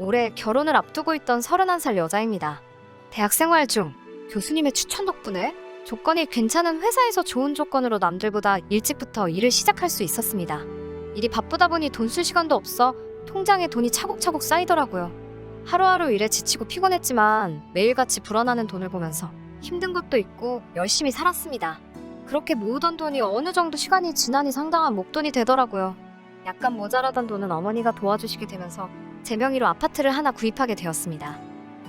올해 결혼을 앞두고 있던 31살 여자입니다. 대학생활 중 교수님의 추천 덕분에 조건이 괜찮은 회사에서 좋은 조건으로 남들보다 일찍부터 일을 시작할 수 있었습니다. 일이 바쁘다 보니 돈 쓸 시간도 없어 통장에 돈이 차곡차곡 쌓이더라고요. 하루하루 일에 지치고 피곤했지만 매일같이 불어나는 돈을 보면서 힘든 것도 있고 열심히 살았습니다. 그렇게 모으던 돈이 어느 정도 시간이 지나니 상당한 목돈이 되더라고요. 약간 모자라던 돈은 어머니가 도와주시게 되면서 제 명의로 아파트를 하나 구입하게 되었습니다.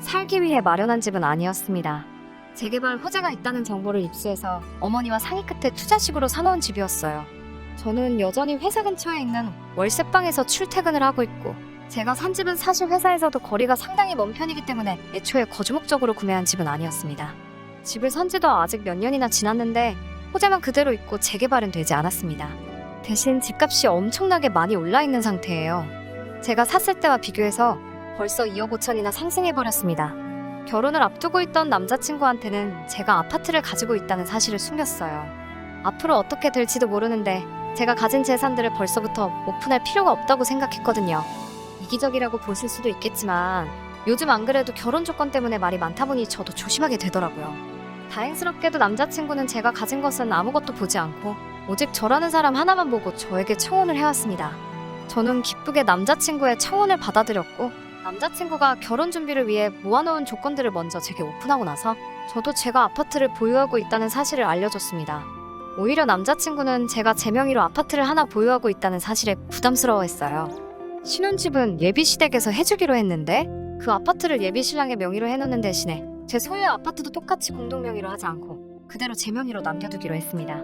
살기 위해 마련한 집은 아니었습니다. 재개발 호재가 있다는 정보를 입수해서 어머니와 상의 끝에 투자식으로 사놓은 집이었어요. 저는 여전히 회사 근처에 있는 월세방에서 출퇴근을 하고 있고 제가 산 집은 사실 회사에서도 거리가 상당히 먼 편이기 때문에 애초에 거주 목적으로 구매한 집은 아니었습니다. 집을 산 지도 아직 몇 년이나 지났는데 호재만 그대로 있고 재개발은 되지 않았습니다. 대신 집값이 엄청나게 많이 올라있는 상태예요. 제가 샀을 때와 비교해서 벌써 2억 5천이나 상승해버렸습니다. 결혼을 앞두고 있던 남자친구한테는 제가 아파트를 가지고 있다는 사실을 숨겼어요. 앞으로 어떻게 될지도 모르는데 제가 가진 재산들을 벌써부터 오픈할 필요가 없다고 생각했거든요. 이기적이라고 보실 수도 있겠지만 요즘 안 그래도 결혼 조건 때문에 말이 많다 보니 저도 조심하게 되더라고요. 다행스럽게도 남자친구는 제가 가진 것은 아무것도 보지 않고 오직 저라는 사람 하나만 보고 저에게 청혼을 해왔습니다. 저는 기쁘게 남자친구의 청혼을 받아들였고 남자친구가 결혼 준비를 위해 모아놓은 조건들을 먼저 제게 오픈하고 나서 저도 제가 아파트를 보유하고 있다는 사실을 알려줬습니다. 오히려 남자친구는 제가 제 명의로 아파트를 하나 보유하고 있다는 사실에 부담스러워했어요. 신혼집은 예비시댁에서 해주기로 했는데 그 아파트를 예비신랑의 명의로 해놓는 대신에 제 소유의 아파트도 똑같이 공동명의로 하지 않고 그대로 제 명의로 남겨두기로 했습니다.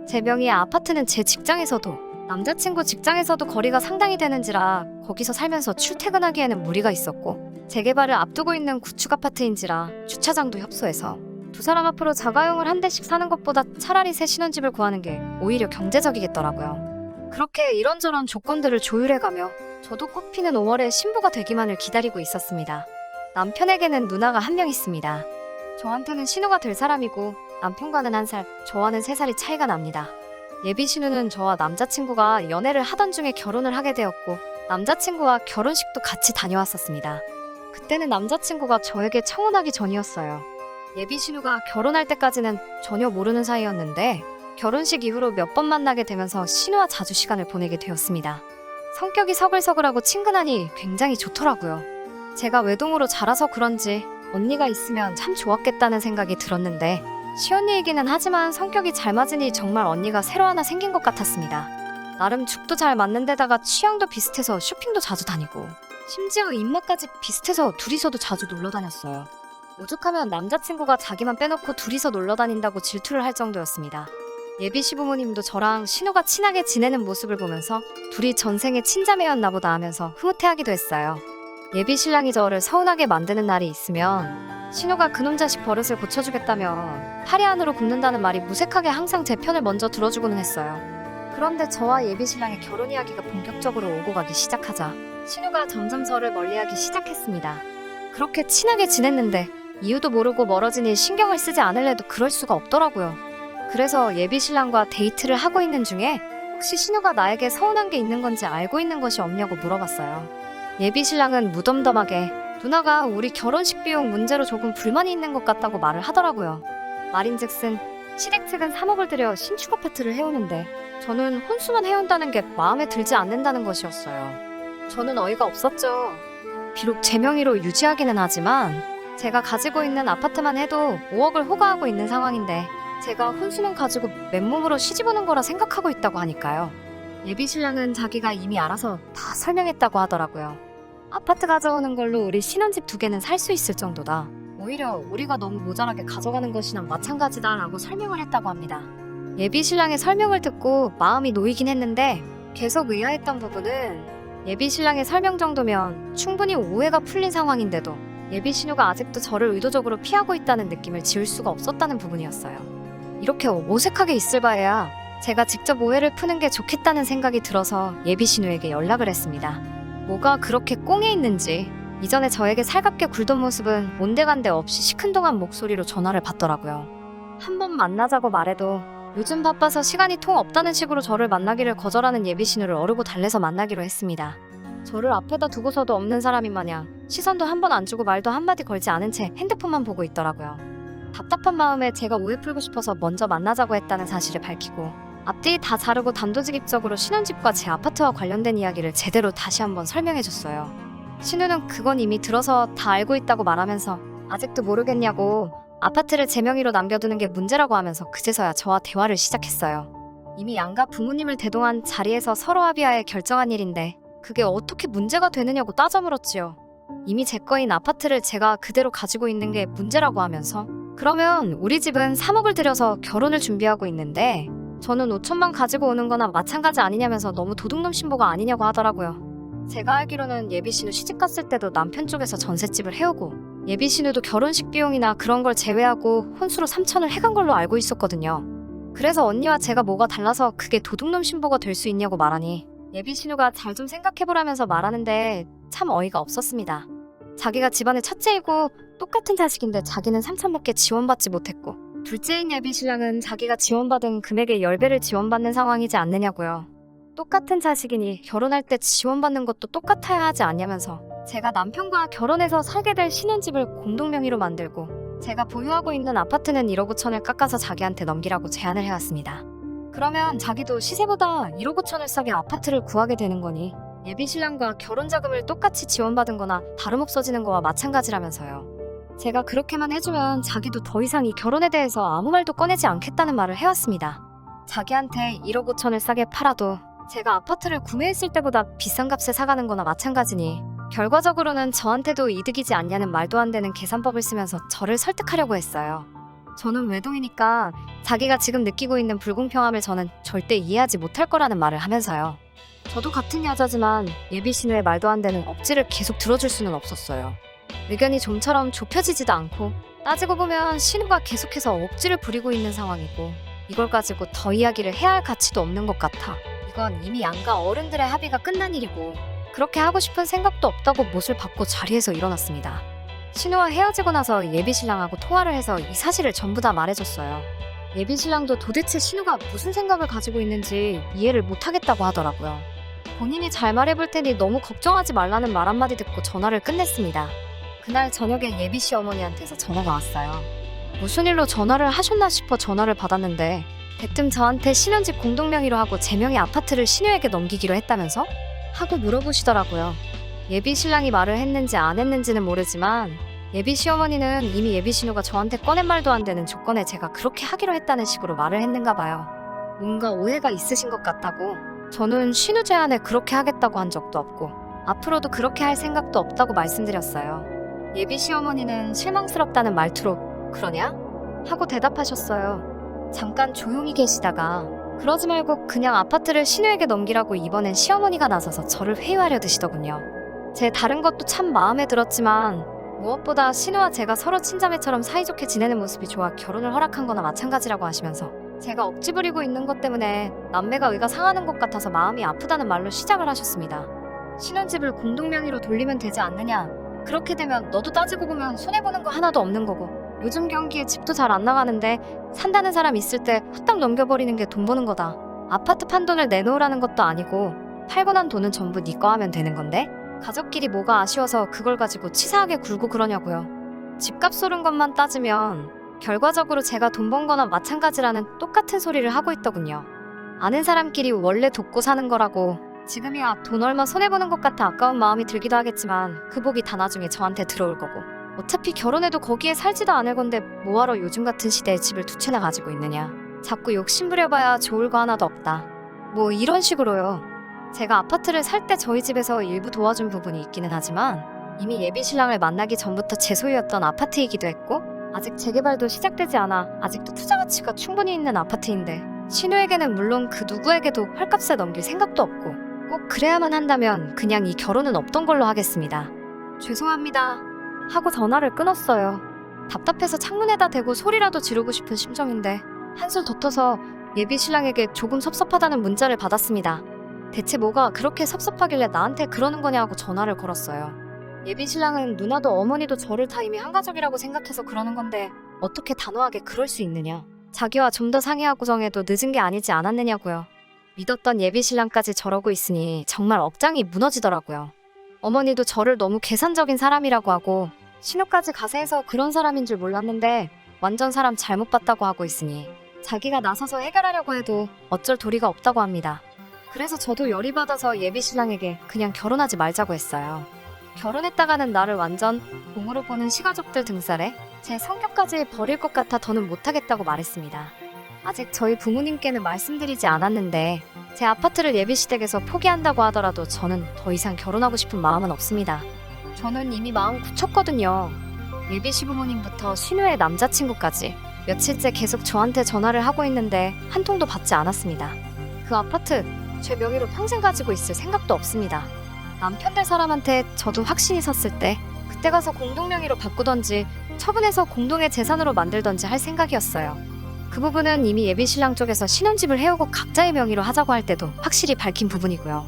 제 명의의 아파트는 제 직장에서도 남자친구 직장에서도 거리가 상당히 되는지라 거기서 살면서 출퇴근하기에는 무리가 있었고 재개발을 앞두고 있는 구축 아파트인지라 주차장도 협소해서 두 사람 앞으로 자가용을 한 대씩 사는 것보다 차라리 새 신혼집을 구하는 게 오히려 경제적이겠더라고요. 그렇게 이런저런 조건들을 조율해가며 저도 꽃피는 5월에 신부가 되기만을 기다리고 있었습니다. 남편에게는 누나가 한 명 있습니다. 저한테는 신우가 될 사람이고 남편과는 1살, 저와는 3살이 차이가 납니다. 예비 신우는 저와 남자친구가 연애를 하던 중에 결혼을 하게 되었고 남자친구와 결혼식도 같이 다녀왔었습니다. 그때는 남자친구가 저에게 청혼하기 전이었어요. 예비 신우가 결혼할 때까지는 전혀 모르는 사이였는데 결혼식 이후로 몇 번 만나게 되면서 신우와 자주 시간을 보내게 되었습니다. 성격이 서글서글하고 친근하니 굉장히 좋더라고요. 제가 외동으로 자라서 그런지 언니가 있으면 참 좋았겠다는 생각이 들었는데 시언니이기는 하지만 성격이 잘 맞으니 정말 언니가 새로 하나 생긴 것 같았습니다. 나름 죽도 잘 맞는 데다가 취향도 비슷해서 쇼핑도 자주 다니고 심지어 입맛까지 비슷해서 둘이서도 자주 놀러 다녔어요. 오죽하면 남자친구가 자기만 빼놓고 둘이서 놀러 다닌다고 질투를 할 정도였습니다. 예비 시부모님도 저랑 신우가 친하게 지내는 모습을 보면서 둘이 전생에 친자매였나 보다 하면서 흐뭇해하기도 했어요. 예비 신랑이 저를 서운하게 만드는 날이 있으면 신우가 그놈 자식 버릇을 고쳐주겠다며 파리 안으로 굽는다는 말이 무색하게 항상 제 편을 먼저 들어주고는 했어요. 그런데 저와 예비 신랑의 결혼 이야기가 본격적으로 오고 가기 시작하자 신우가 점점 저를 멀리하기 시작했습니다. 그렇게 친하게 지냈는데 이유도 모르고 멀어지니 신경을 쓰지 않을래도 그럴 수가 없더라고요. 그래서 예비 신랑과 데이트를 하고 있는 중에 혹시 신우가 나에게 서운한 게 있는 건지 알고 있는 것이 없냐고 물어봤어요. 예비 신랑은 무덤덤하게 누나가 우리 결혼식 비용 문제로 조금 불만이 있는 것 같다고 말을 하더라고요. 말인즉슨 시댁 측은 3억을 들여 신축 아파트를 해오는데 저는 혼수만 해온다는 게 마음에 들지 않는다는 것이었어요. 저는 어이가 없었죠. 비록 제 명의로 유지하기는 하지만 제가 가지고 있는 아파트만 해도 5억을 호가하고 있는 상황인데 제가 혼수만 가지고 맨몸으로 시집오는 거라 생각하고 있다고 하니까요. 예비 신랑은 자기가 이미 알아서 다 설명했다고 하더라고요. 아파트 가져오는 걸로 우리 신혼집 2개는 살 수 있을 정도다. 오히려 우리가 너무 모자라게 가져가는 것이나 마찬가지다 라고 설명을 했다고 합니다. 예비 신랑의 설명을 듣고 마음이 놓이긴 했는데 계속 의아했던 부분은 예비 신랑의 설명 정도면 충분히 오해가 풀린 상황인데도 예비 신우가 아직도 저를 의도적으로 피하고 있다는 느낌을 지울 수가 없었다는 부분이었어요. 이렇게 어색하게 있을 바에야 제가 직접 오해를 푸는 게 좋겠다는 생각이 들어서 예비 신우에게 연락을 했습니다. 뭐가 그렇게 꽁에 있는지 이전에 저에게 살갑게 굴던 모습은 온데간데 없이 시큰둥한 목소리로 전화를 받더라고요. 한 번 만나자고 말해도 요즘 바빠서 시간이 통 없다는 식으로 저를 만나기를 거절하는 예비 신우를 어르고 달래서 만나기로 했습니다. 저를 앞에다 두고서도 없는 사람인 마냥 시선도 한 번 안 주고 말도 한마디 걸지 않은 채 핸드폰만 보고 있더라고요. 답답한 마음에 제가 오해 풀고 싶어서 먼저 만나자고 했다는 사실을 밝히고 앞뒤 다 자르고 단도직입적으로 신혼집과 제 아파트와 관련된 이야기를 제대로 다시 한번 설명해줬어요. 신우는 그건 이미 들어서 다 알고 있다고 말하면서 아직도 모르겠냐고 아파트를 제 명의로 남겨두는 게 문제라고 하면서 그제서야 저와 대화를 시작했어요. 이미 양가 부모님을 대동한 자리에서 서로 합의하에 결정한 일인데 그게 어떻게 문제가 되느냐고 따져 물었지요. 이미 제 거인 아파트를 제가 그대로 가지고 있는 게 문제라고 하면서 그러면 우리 집은 3억을 들여서 결혼을 준비하고 있는데 저는 5천만 가지고 오는 거나 마찬가지 아니냐면서 너무 도둑놈 신보가 아니냐고 하더라고요. 제가 알기로는 예비신우 시집 갔을 때도 남편 쪽에서 전셋집을 해오고 예비신우도 결혼식 비용이나 그런 걸 제외하고 혼수로 3천을 해간 걸로 알고 있었거든요. 그래서 언니와 제가 뭐가 달라서 그게 도둑놈 신보가 될 수 있냐고 말하니 예비신우가 잘 좀 생각해보라면서 말하는데 참 어이가 없었습니다. 자기가 집안의 첫째이고 똑같은 자식인데 자기는 3천밖에 지원받지 못했고 둘째인 예비신랑은 자기가 지원받은 금액의 10배를 지원받는 상황이지 않느냐고요. 똑같은 자식이니 결혼할 때 지원받는 것도 똑같아야 하지 않냐면서 제가 남편과 결혼해서 살게 될 신혼집을 공동명의로 만들고 제가 보유하고 있는 아파트는 1억 5천을 깎아서 자기한테 넘기라고 제안을 해왔습니다. 그러면 자기도 시세보다 1억 5천을 싸게 아파트를 구하게 되는 거니 예비신랑과 결혼자금을 똑같이 지원받은 거나 다름없어지는 거와 마찬가지라면서요. 제가 그렇게만 해주면 자기도 더 이상 이 결혼에 대해서 아무 말도 꺼내지 않겠다는 말을 해왔습니다. 자기한테 1억 5천을 싸게 팔아도 제가 아파트를 구매했을 때보다 비싼 값에 사가는 거나 마찬가지니 결과적으로는 저한테도 이득이지 않냐는 말도 안 되는 계산법을 쓰면서 저를 설득하려고 했어요. 저는 외동이니까 자기가 지금 느끼고 있는 불공평함을 저는 절대 이해하지 못할 거라는 말을 하면서요. 저도 같은 여자지만 예비신우의 말도 안 되는 억지를 계속 들어줄 수는 없었어요. 의견이 좀처럼 좁혀지지도 않고 따지고 보면 신우가 계속해서 억지를 부리고 있는 상황이고 이걸 가지고 더 이야기를 해야 할 가치도 없는 것 같아. 이건 이미 양가 어른들의 합의가 끝난 일이고 그렇게 하고 싶은 생각도 없다고 못을 받고 자리에서 일어났습니다. 신우와 헤어지고 나서 예비신랑하고 통화를 해서 이 사실을 전부 다 말해줬어요. 예비신랑도 도대체 신우가 무슨 생각을 가지고 있는지 이해를 못하겠다고 하더라고요. 본인이 잘 말해볼 테니 너무 걱정하지 말라는 말 한마디 듣고 전화를 끝냈습니다. 그날 저녁에 예비씨 어머니한테서 전화가 왔어요. 무슨 일로 전화를 하셨나 싶어 전화를 받았는데 대뜸 저한테 신혼집 공동명의로 하고 제 명의 아파트를 신우에게 넘기기로 했다면서? 하고 물어보시더라고요. 예비신랑이 말을 했는지 안 했는지는 모르지만 예비씨 어머니는 이미 예비신우가 저한테 꺼낸 말도 안 되는 조건에 제가 그렇게 하기로 했다는 식으로 말을 했는가 봐요. 뭔가 오해가 있으신 것 같다고. 저는 신우 제안에 그렇게 하겠다고 한 적도 없고 앞으로도 그렇게 할 생각도 없다고 말씀드렸어요. 예비씨 어머니는 실망스럽다는 말투로 그러냐? 하고 대답하셨어요. 잠깐 조용히 계시다가 그러지 말고 그냥 아파트를 신우에게 넘기라고 이번엔 시어머니가 나서서 저를 회유하려 드시더군요. 제 다른 것도 참 마음에 들었지만 무엇보다 신우와 제가 서로 친자매처럼 사이좋게 지내는 모습이 좋아 결혼을 허락한 거나 마찬가지라고 하시면서 제가 억지 부리고 있는 것 때문에 남매가 의가 상하는 것 같아서 마음이 아프다는 말로 시작을 하셨습니다. 신혼집을 공동명의로 돌리면 되지 않느냐. 그렇게 되면 너도 따지고 보면 손해보는 거 하나도 없는 거고 요즘 경기에 집도 잘 안 나가는데 산다는 사람 있을 때 후딱 넘겨버리는 게 돈 버는 거다. 아파트 판 돈을 내놓으라는 것도 아니고 팔고 난 돈은 전부 네 거 하면 되는 건데 가족끼리 뭐가 아쉬워서 그걸 가지고 치사하게 굴고 그러냐고요. 집값 오른 것만 따지면 결과적으로 제가 돈 번 거나 마찬가지라는 똑같은 소리를 하고 있더군요. 아는 사람끼리 원래 돕고 사는 거라고 지금이야 돈 얼마 손해보는 것 같아 아까운 마음이 들기도 하겠지만 그 복이 다 나중에 저한테 들어올 거고 어차피 결혼해도 거기에 살지도 않을 건데 뭐하러 요즘 같은 시대에 집을 두 채나 가지고 있느냐. 자꾸 욕심부려봐야 좋을 거 하나도 없다. 뭐 이런 식으로요. 제가 아파트를 살 때 저희 집에서 일부 도와준 부분이 있기는 하지만 이미 예비신랑을 만나기 전부터 제 소유였던 아파트이기도 했고 아직 재개발도 시작되지 않아 아직도 투자 가치가 충분히 있는 아파트인데 신우에게는 물론 그 누구에게도 헐값에 넘길 생각도 없고 꼭 그래야만 한다면 그냥 이 결혼은 없던 걸로 하겠습니다. 죄송합니다. 하고 전화를 끊었어요. 답답해서 창문에다 대고 소리라도 지르고 싶은 심정인데 한술 더 터서 예비신랑에게 조금 섭섭하다는 문자를 받았습니다. 대체 뭐가 그렇게 섭섭하길래 나한테 그러는 거냐고 전화를 걸었어요. 예비신랑은 누나도 어머니도 저를 다 이미 한 가족이라고 생각해서 그러는 건데 어떻게 단호하게 그럴 수 있느냐. 자기와 좀 더 상의하고 정해도 늦은 게 아니지 않았느냐고요. 믿었던 예비신랑까지 저러고 있으니 정말 억장이 무너지더라고요. 어머니도 저를 너무 계산적인 사람이라고 하고 신우까지 가세해서 그런 사람인 줄 몰랐는데 완전 사람 잘못 봤다고 하고 있으니 자기가 나서서 해결하려고 해도 어쩔 도리가 없다고 합니다. 그래서 저도 열이 받아서 예비신랑에게 그냥 결혼하지 말자고 했어요. 결혼했다가는 나를 완전 공으로 보는 시가족들 등살에 제 성격까지 버릴 것 같아 더는 못하겠다고 말했습니다. 아직 저희 부모님께는 말씀드리지 않았는데 제 아파트를 예비시댁에서 포기한다고 하더라도 저는 더 이상 결혼하고 싶은 마음은 없습니다. 저는 이미 마음 굳혔거든요. 예비 시부모님부터 신우의 남자친구까지 며칠째 계속 저한테 전화를 하고 있는데 한 통도 받지 않았습니다. 그 아파트 제 명의로 평생 가지고 있을 생각도 없습니다. 남편 될 사람한테 저도 확신이 섰을 때 그때 가서 공동명의로 바꾸던지 처분해서 공동의 재산으로 만들던지 할 생각이었어요. 그 부분은 이미 예비신랑 쪽에서 신혼집을 해오고 각자의 명의로 하자고 할 때도 확실히 밝힌 부분이고요.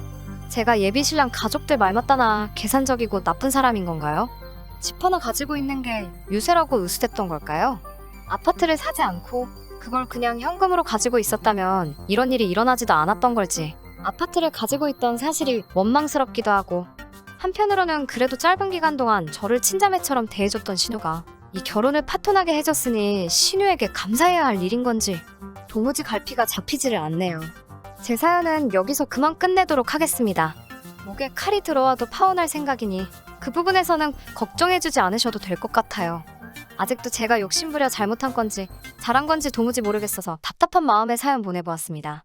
제가 예비신랑 가족들 말 맞다나 계산적이고 나쁜 사람인 건가요? 집 하나 가지고 있는 게 유세라고 의수됐던 걸까요? 아파트를 사지 않고 그걸 그냥 현금으로 가지고 있었다면 이런 일이 일어나지도 않았던 걸지 아파트를 가지고 있던 사실이 원망스럽기도 하고 한편으로는 그래도 짧은 기간 동안 저를 친자매처럼 대해줬던 신우가 이 결혼을 파토나게 해줬으니 신우에게 감사해야 할 일인 건지 도무지 갈피가 잡히지를 않네요. 제 사연은 여기서 그만 끝내도록 하겠습니다. 목에 칼이 들어와도 파혼할 생각이니 그 부분에서는 걱정해주지 않으셔도 될 것 같아요. 아직도 제가 욕심부려 잘못한 건지 잘한 건지 도무지 모르겠어서 답답한 마음에 사연 보내보았습니다.